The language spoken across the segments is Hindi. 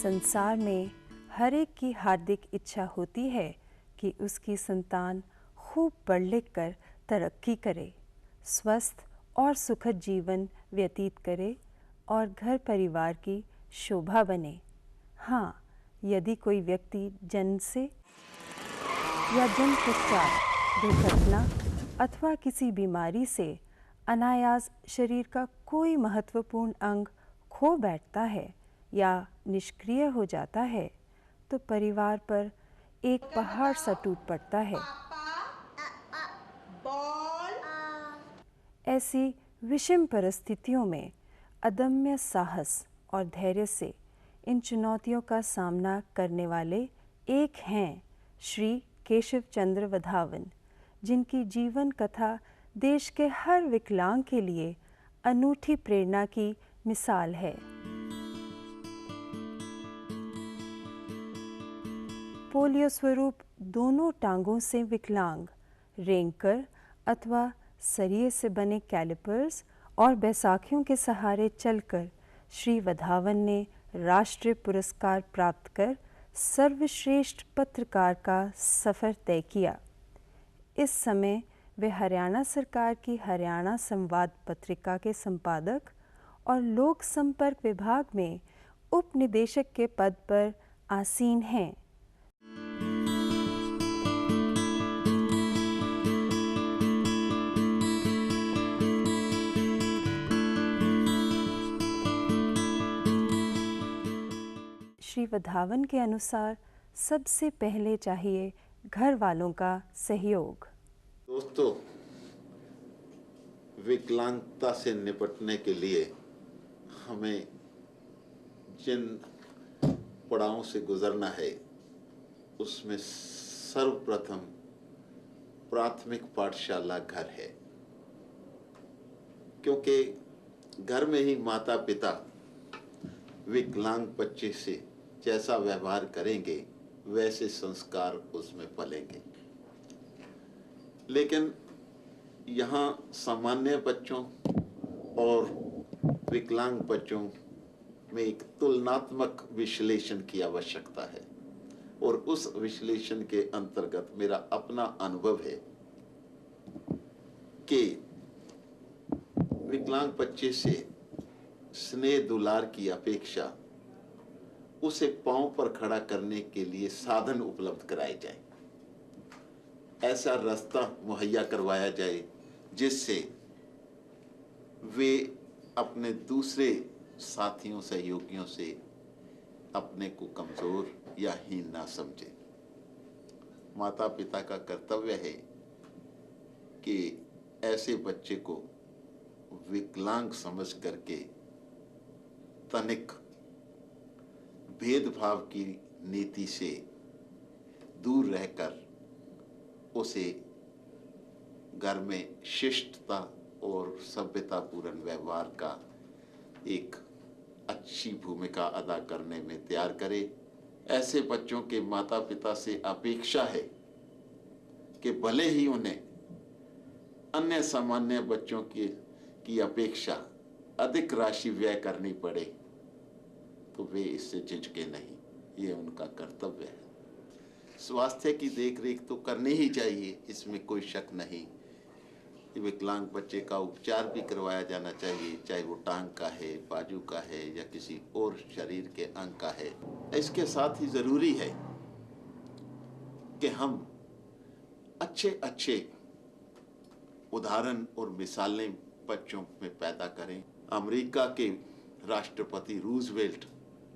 संसार में हर एक की हार्दिक इच्छा होती है कि उसकी संतान खूब पढ़ लिख कर तरक्की करे, स्वस्थ और सुखद जीवन व्यतीत करे और घर परिवार की शोभा बने। हाँ, यदि कोई व्यक्ति जन्म से या जन्म पश्चात दुर्घटना अथवा किसी बीमारी से अनायास शरीर का कोई महत्वपूर्ण अंग खो बैठता है या निष्क्रिय हो जाता है, तो परिवार पर एक पहाड़ सा टूट पड़ता है। ऐसी विषम परिस्थितियों में अदम्य साहस और धैर्य से इन चुनौतियों का सामना करने वाले एक हैं श्री केशव चंद्र वधावन, जिनकी जीवन कथा देश के हर विकलांग के लिए अनूठी प्रेरणा की मिसाल है। पोलियो स्वरूप दोनों टांगों से विकलांग, रेंगकर अथवा सरिये से बने कैलिपर्स और बैसाखियों के सहारे चलकर श्री वधावन ने राष्ट्रीय पुरस्कार प्राप्त कर सर्वश्रेष्ठ पत्रकार का सफ़र तय किया। इस समय वे हरियाणा सरकार की हरियाणा संवाद पत्रिका के संपादक और लोक संपर्क विभाग में उप निदेशक के पद पर आसीन हैं। श्री वधावन के अनुसार सबसे पहले चाहिए घर वालों का सहयोग। दोस्तों, विकलांगता से निपटने के लिए हमें जिन पड़ावों से गुजरना है, उसमें सर्वप्रथम प्राथमिक पाठशाला घर है, क्योंकि घर में ही माता पिता विकलांग बच्चे से जैसा व्यवहार करेंगे वैसे संस्कार उसमें पलेंगे। लेकिन यहाँ सामान्य बच्चों और विकलांग बच्चों में एक तुलनात्मक विश्लेषण की आवश्यकता है, और उस विश्लेषण के अंतर्गत मेरा अपना अनुभव है कि विकलांग बच्चे से स्नेह दुलार की अपेक्षा उसे पांव पर खड़ा करने के लिए साधन उपलब्ध कराए जाए, ऐसा रास्ता मुहैया करवाया जाए जिससे वे अपने दूसरे साथियों सहयोगियों से अपने को कमजोर या हीन ना समझे। माता पिता का कर्तव्य है कि ऐसे बच्चे को विकलांग समझ करके तनिक भेदभाव की नीति से दूर रहकर उसे घर में शिष्टता और सभ्यतापूर्ण व्यवहार का एक अच्छी भूमिका अदा करने में तैयार करे। ऐसे बच्चों के माता पिता से अपेक्षा है कि भले ही उन्हें अन्य सामान्य बच्चों की अपेक्षा अधिक राशि व्यय करनी पड़े, तो वे इससे झिझके नहीं, ये उनका कर्तव्य है। स्वास्थ्य की देखरेख तो करनी ही चाहिए, इसमें कोई शक नहीं। विकलांग बच्चे का उपचार भी करवाया जाना चाहिए, चाहे वो टांग का है, बाजू का है या किसी और शरीर के अंग का है। इसके साथ ही जरूरी है कि हम अच्छे अच्छे उदाहरण और मिसालें बच्चों में पैदा करें। अमेरिका के राष्ट्रपति रूजवेल्ट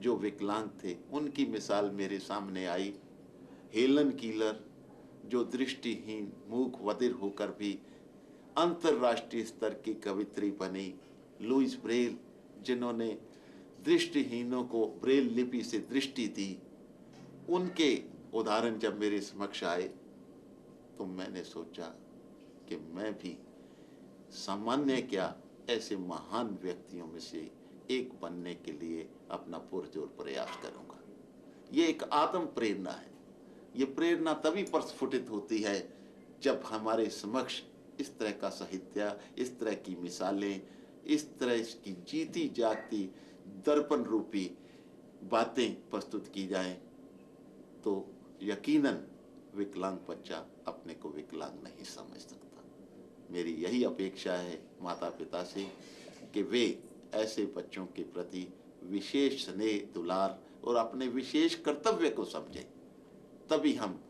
जो विकलांग थे, उनकी मिसाल मेरे सामने आई। हेलन कीलर जो दृष्टिहीन मूक बधिर होकर भी अंतर्राष्ट्रीय स्तर की कवित्री बनी। लुइस ब्रेल जिन्होंने दृष्टिहीनों को ब्रेल लिपि से दृष्टि दी। उनके उदाहरण जब मेरे समक्ष आए तो मैंने सोचा कि मैं भी सामान्य क्या ऐसे महान व्यक्तियों में से एक बनने के लिए अपना पुरजोर प्रयास करूंगा। ये एक आत्म प्रेरणा है। ये प्रेरणा तभी प्रस्फुटित होती है जब हमारे समक्ष इस तरह का साहित्य, इस तरह की मिसालें, इस तरह की जीती जागती दर्पण रूपी बातें प्रस्तुत की जाएं तो यकीनन विकलांग बच्चा अपने को विकलांग नहीं समझ सकता। मेरी यही अपेक्षा है माता पिता से कि वे ऐसे बच्चों के प्रति विशेष स्नेह दुलार और अपने विशेष कर्तव्य को समझें, तभी हम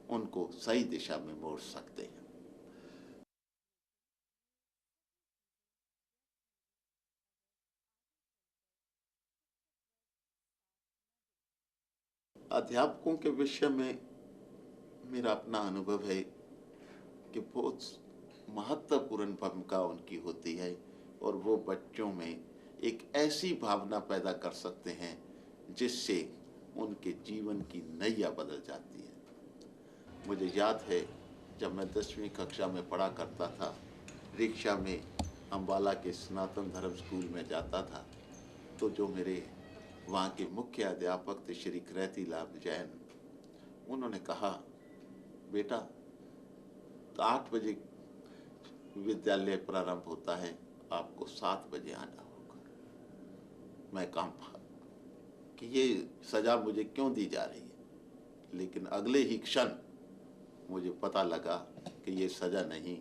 उनको सही दिशा में मोड़ सकते हैं। अध्यापकों के विषय में मेरा अपना अनुभव है कि बहुत महत्वपूर्ण भूमिका उनकी होती है और वो बच्चों में एक ऐसी भावना पैदा कर सकते हैं जिससे उनके जीवन की नैया बदल जाती है। मुझे याद है जब मैं 10वीं कक्षा में पढ़ा करता था, रिक्शा में अम्बाला के सनातन धर्म स्कूल में जाता था, तो जो मेरे वहाँ के मुख्य अध्यापक थे श्री कृति लाल जैन, उन्होंने कहा, बेटा तो 8 बजे विद्यालय प्रारंभ होता है, आपको 7 बजे आना होगा। मैं कहा कि ये सजा मुझे क्यों दी जा रही है, लेकिन अगले ही क्षण मुझे पता लगा कि ये सजा नहीं,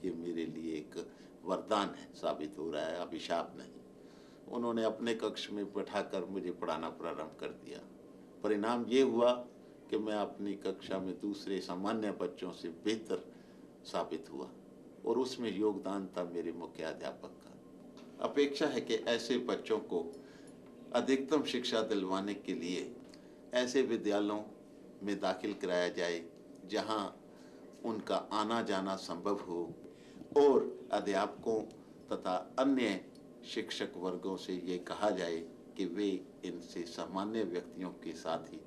ये मेरे लिए एक वरदान है साबित हो रहा है, अभिशाप नहीं। उन्होंने अपने कक्ष में बैठाकर मुझे पढ़ाना प्रारंभ कर दिया। परिणाम ये हुआ कि मैं अपनी कक्षा में दूसरे सामान्य बच्चों से बेहतर साबित हुआ और उसमें योगदान था मेरे मुख्य अध्यापक का। अपेक्षा है कि ऐसे बच्चों को अधिकतम शिक्षा दिलवाने के लिए ऐसे विद्यालयों में दाखिल कराया जाए जहां उनका आना जाना संभव हो और अध्यापकों तथा अन्य शिक्षक वर्गों से ये कहा जाए कि वे इनसे सामान्य व्यक्तियों के साथ ही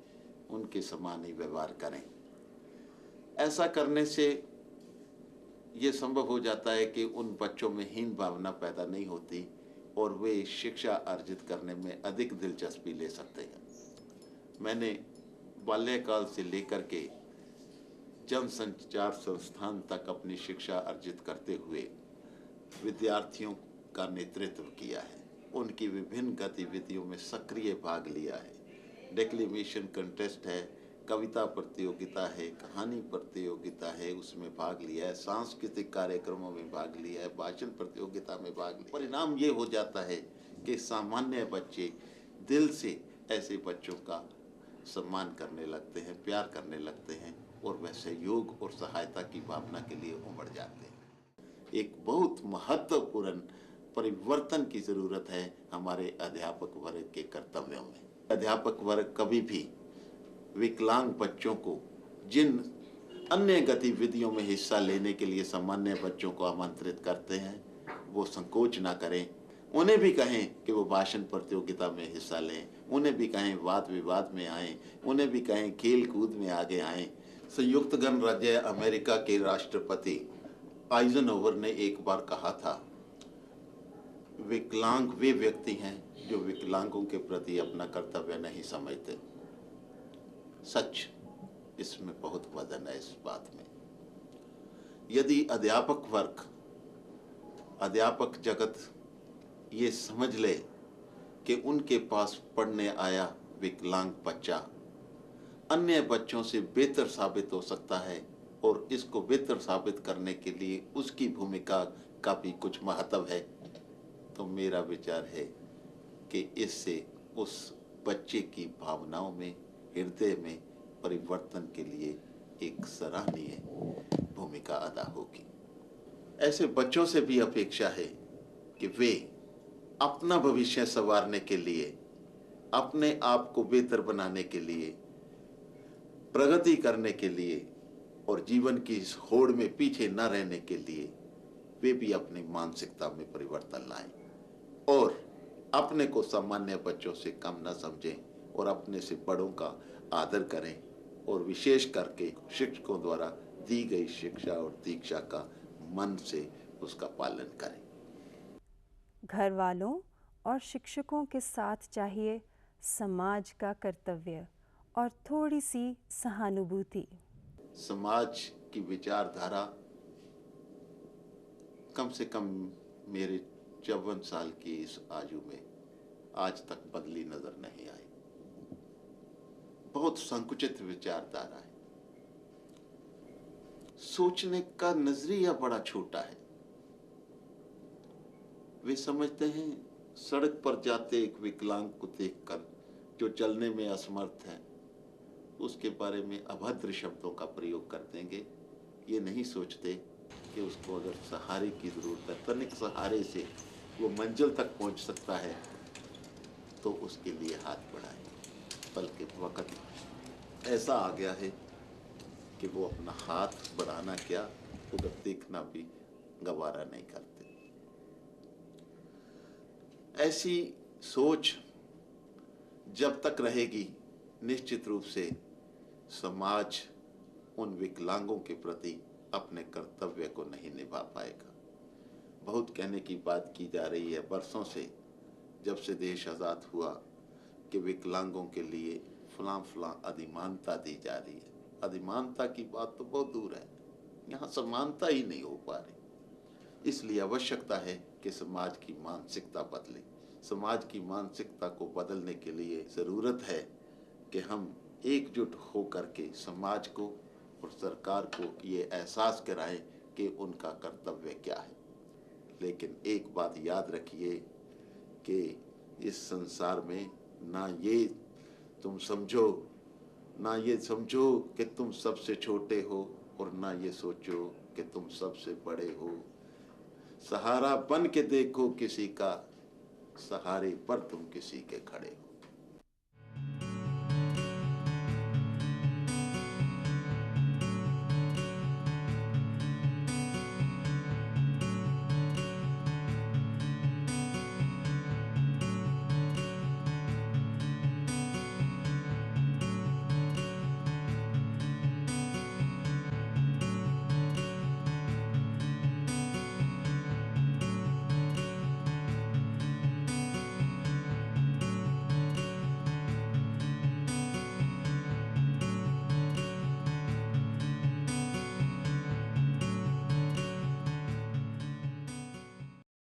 उनके समान ही व्यवहार करें। ऐसा करने से ये संभव हो जाता है कि उन बच्चों में हीन भावना पैदा नहीं होती और वे शिक्षा अर्जित करने में अधिक दिलचस्पी ले सकते हैं। मैंने बाल्यकाल से लेकर के जनसंचार संस्थान तक अपनी शिक्षा अर्जित करते हुए विद्यार्थियों का नेतृत्व किया है, उनकी विभिन्न गतिविधियों में सक्रिय भाग लिया है। डिक्लेमेशन कंटेस्ट है, कविता प्रतियोगिता है, कहानी प्रतियोगिता है, उसमें भाग लिया है, सांस्कृतिक कार्यक्रमों में भाग लिया है, भाषण प्रतियोगिता में भाग लिया। परिणाम ये हो जाता है कि सामान्य बच्चे दिल से ऐसे बच्चों का सम्मान करने लगते हैं, प्यार करने लगते हैं और वह सहयोग और सहायता की भावना के लिए उमड़ जाते हैं। एक बहुत महत्वपूर्ण परिवर्तन की जरूरत है हमारे अध्यापक वर्ग के कर्तव्यों में। अध्यापक वर्ग कभी भी विकलांग बच्चों को जिन अन्य गतिविधियों में हिस्सा लेने के लिए सामान्य बच्चों को आमंत्रित करते हैं, वो संकोच ना करें। उन्हें भी कहें कि वो भाषण प्रतियोगिता में हिस्सा लें, उन्हें भी कहें वाद विवाद में आएं, उन्हें भी कहें खेल कूद में आगे आएं। संयुक्त गणराज्य अमेरिका के राष्ट्रपति आइजनहोवर ने एक बार कहा था, विकलांग वे व्यक्ति हैं जो विकलांगों के प्रति अपना कर्तव्य नहीं समझते। सच, इसमें बहुत वजन है इस बात में। यदि अध्यापक वर्ग, अध्यापक जगत ये समझ ले कि उनके पास पढ़ने आया विकलांग बच्चा अन्य बच्चों से बेहतर साबित हो सकता है और इसको बेहतर साबित करने के लिए उसकी भूमिका का भी कुछ महत्व है, तो मेरा विचार है कि इससे उस बच्चे की भावनाओं में, हृदय में परिवर्तन के लिए एक सराहनीय भूमिका अदा होगी। ऐसे बच्चों से भी अपेक्षा है कि वे अपना भविष्य संवारने के लिए, अपने आप को बेहतर बनाने के लिए, प्रगति करने के लिए और जीवन की इस होड़ में पीछे न रहने के लिए वे भी अपनी मानसिकता में परिवर्तन लाएं और अपने को सामान्य बच्चों से कम न समझें और अपने से बड़ों का आदर करें और विशेष करके शिक्षकों द्वारा दी गई शिक्षा और दीक्षा का मन से उसका पालन करें। घर वालों और शिक्षकों के साथ चाहिए समाज का कर्तव्य और थोड़ी सी सहानुभूति। समाज की विचारधारा कम से कम मेरे 54 साल की इस आयु में आज तक बदली नजर नहीं आई। बहुत संकुचित विचारधारा है। सोचने का नजरिया बड़ा छोटा है। वे समझते हैं सड़क पर जाते एक विकलांग को देखकर जो चलने में असमर्थ है उसके बारे में अभद्र शब्दों का प्रयोग कर देंगे। ये नहीं सोचते कि उसको अगर सहारे की जरूरत है, तनिक सहारे से वो मंजिल तक पहुंच सकता है तो उसके लिए हाथ बढ़ाएं। बल्कि वक्त ऐसा आ गया है कि वो अपना हाथ बढ़ाना क्या, उधर देखना भी गवारा नहीं करते। ऐसी सोच जब तक रहेगी निश्चित रूप से समाज उन विकलांगों के प्रति अपने कर्तव्य को नहीं निभा पाएगा। बहुत कहने की बात की जा रही है बरसों से, जब से देश आज़ाद हुआ, कि विकलांगों के लिए फलां फलां अधिमानता दी जा रही है। अधिमानता की बात तो बहुत दूर है, यहाँ समानता ही नहीं हो पा रही। इसलिए आवश्यकता है कि समाज की मानसिकता बदले। समाज की मानसिकता को बदलने के लिए ज़रूरत है कि हम एकजुट होकर के समाज को और सरकार को ये एहसास कराएं कि उनका कर्तव्य क्या है। लेकिन एक बात याद रखिए कि इस संसार में ना ये तुम समझो, ना ये समझो कि तुम सबसे छोटे हो, और ना ये सोचो कि तुम सबसे बड़े हो। सहारा बन के देखो किसी का, सहारे पर तुम किसी के खड़े हो।